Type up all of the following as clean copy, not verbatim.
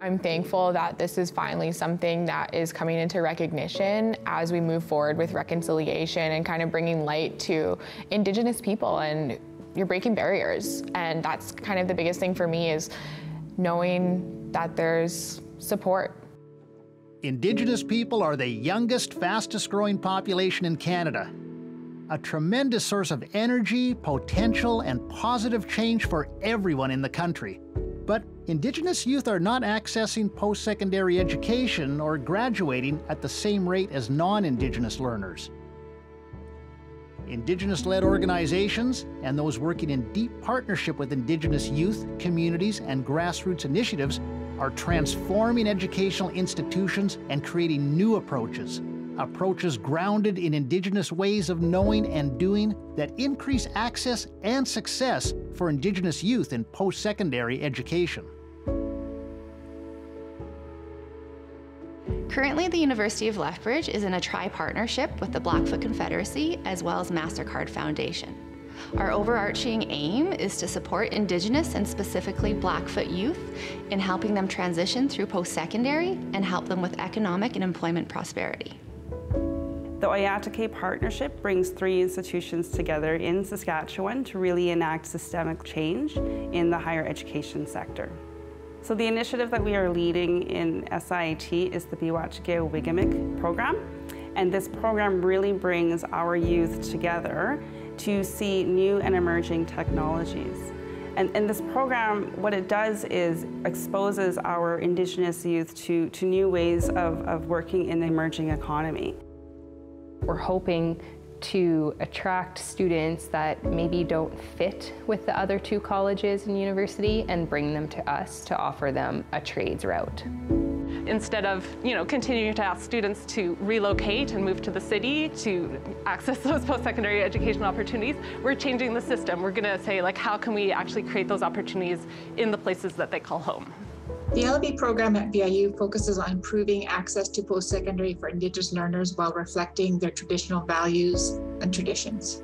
I'm thankful that this is finally something that is coming into recognition as we move forward with reconciliation and kind of bringing light to Indigenous people, and you're breaking barriers. And that's kind of the biggest thing for me, is knowing that there's support. Indigenous people are the youngest, fastest growing population in Canada. A tremendous source of energy, potential, and positive change for everyone in the country. But Indigenous youth are not accessing post-secondary education or graduating at the same rate as non-Indigenous learners. Indigenous-led organizations and those working in deep partnership with Indigenous youth, communities, and grassroots initiatives are transforming educational institutions and creating new approaches grounded in Indigenous ways of knowing and doing that increase access and success for Indigenous youth in post-secondary education. Currently, the University of Lethbridge is in a tri-partnership with the Blackfoot Confederacy as well as MasterCard Foundation. Our overarching aim is to support Indigenous and specifically Blackfoot youth in helping them transition through post-secondary and help them with economic and employment prosperity. The Oyatake partnership brings 3 institutions together in Saskatchewan to really enact systemic change in the higher education sector. So the initiative that we are leading in SIT is the Biwachike Wigamic program. And this program really brings our youth together to see new and emerging technologies. And this program, what it does is exposes our Indigenous youth to new ways of working in the emerging economy. We're hoping to attract students that maybe don't fit with the other 2 colleges and university and bring them to us to offer them a trades route. Instead of, continuing to ask students to relocate and move to the city to access those post-secondary education opportunities, we're changing the system. We're gonna say, how can we actually create those opportunities in the places that they call home? The LB program at BIU focuses on improving access to post-secondary for Indigenous learners while reflecting their traditional values and traditions.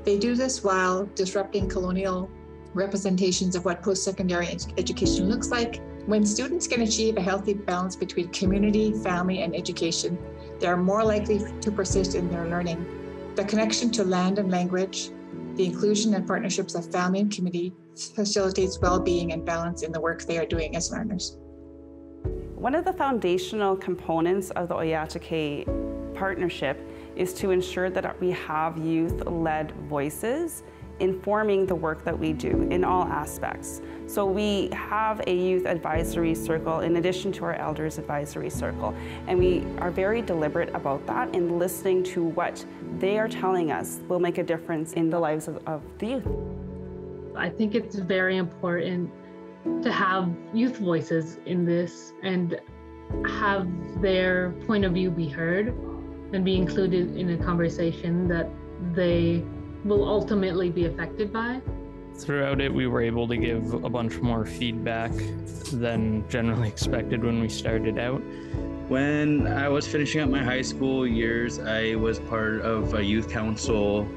They do this while disrupting colonial representations of what post-secondary education looks like. When students can achieve a healthy balance between community, family, and education, they are more likely to persist in their learning. The connection to land and language, the inclusion and partnerships of family and community facilitates well-being and balance in the work they are doing as learners. One of the foundational components of the Oyatake partnership is to ensure that we have youth-led voices informing the work that we do in all aspects. So we have a youth advisory circle in addition to our elders advisory circle, and we are very deliberate about that in listening to what they are telling us will make a difference in the lives of the youth. I think it's very important to have youth voices in this and have their point of view be heard and be included in a conversation that they will ultimately be affected by. Throughout it, we were able to give a bunch more feedback than generally expected when we started out. When I was finishing up my high school years, I was part of a youth council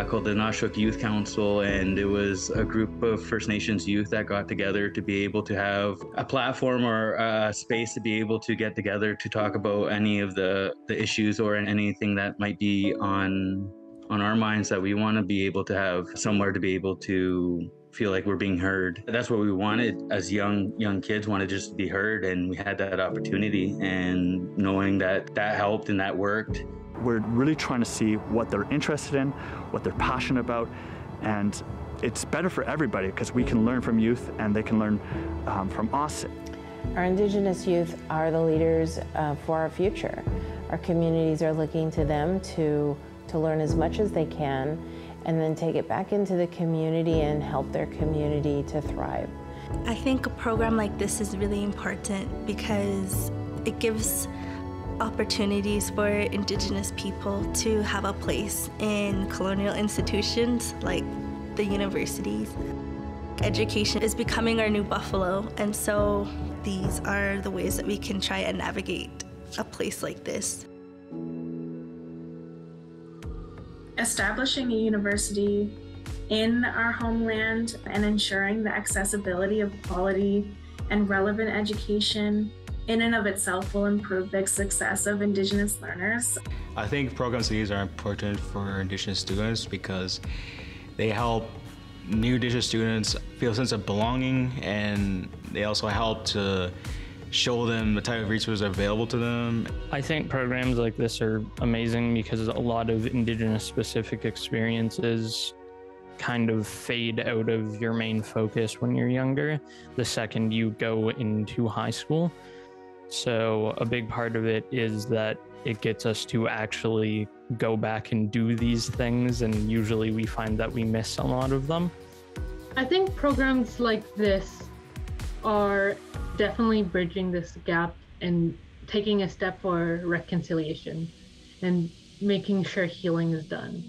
called the Nashuk Youth Council, and it was a group of First Nations youth that got together to be able to have a platform or a space to be able to get together to talk about any of the issues or anything that might be on our minds that we want to be able to have somewhere to be able to feel like we're being heard. That's what we wanted as young kids, wanted just to be heard, and we had that opportunity, and knowing that helped and that worked. We're really trying to see what they're interested in, what they're passionate about, and it's better for everybody because we can learn from youth and they can learn from us. Our Indigenous youth are the leaders for our future. Our communities are looking to them to learn as much as they can and then take it back into the community and help their community to thrive. I think a program like this is really important because it gives opportunities for Indigenous people to have a place in colonial institutions like the universities. Education is becoming our new buffalo, and so these are the ways that we can try and navigate a place like this. Establishing a university in our homeland and ensuring the accessibility of quality and relevant education in and of itself will improve the success of Indigenous learners. I think programs like these are important for Indigenous students because they help new Indigenous students feel a sense of belonging, and they also help to show them the type of resources available to them. I think programs like this are amazing because a lot of Indigenous specific experiences kind of fade out of your main focus when you're younger, the second you go into high school. So a big part of it is that it gets us to actually go back and do these things, and usually we find that we miss a lot of them. I think programs like this are definitely bridging this gap and taking a step for reconciliation and making sure healing is done.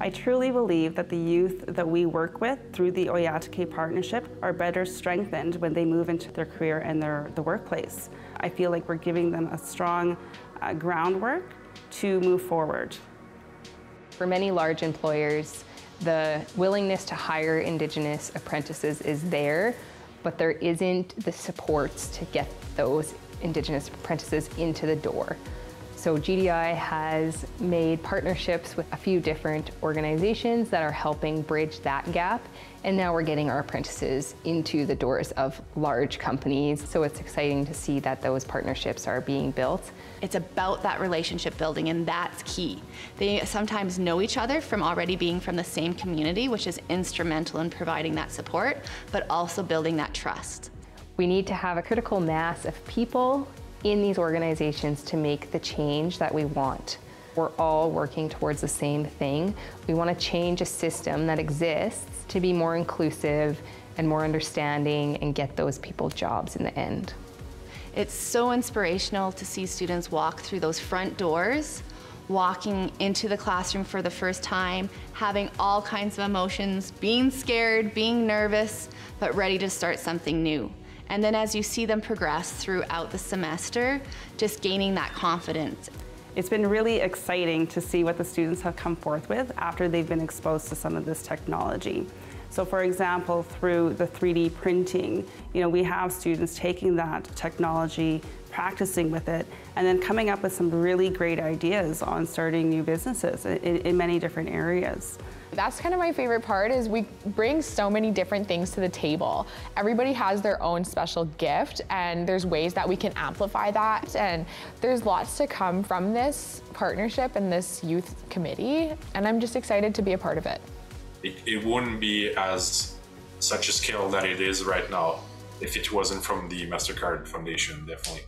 I truly believe that the youth that we work with through the Oyatake partnership are better strengthened when they move into their career and the workplace. I feel like we're giving them a strong groundwork to move forward. For many large employers, the willingness to hire Indigenous apprentices is there, but there isn't the supports to get those Indigenous apprentices into the door. So GDI has made partnerships with a few different organizations that are helping bridge that gap. And now we're getting our apprentices into the doors of large companies. So it's exciting to see that those partnerships are being built. It's about that relationship building, and that's key. They sometimes know each other from already being from the same community, which is instrumental in providing that support, but also building that trust. We need to have a critical mass of people in these organizations to make the change that we want. We're all working towards the same thing. We want to change a system that exists to be more inclusive and more understanding and get those people jobs in the end. It's so inspirational to see students walk through those front doors, walking into the classroom for the first time, having all kinds of emotions, being scared, being nervous, but ready to start something new. And then as you see them progress throughout the semester, just gaining that confidence. It's been really exciting to see what the students have come forth with after they've been exposed to some of this technology. So for example, through the 3D printing, we have students taking that technology, practicing with it, and then coming up with some really great ideas on starting new businesses in many different areas. That's kind of my favorite part, is we bring so many different things to the table. Everybody has their own special gift, and there's ways that we can amplify that. And there's lots to come from this partnership and this youth committee, and I'm just excited to be a part of it. It wouldn't be such a scale that it is right now if it wasn't from the MasterCard Foundation, definitely.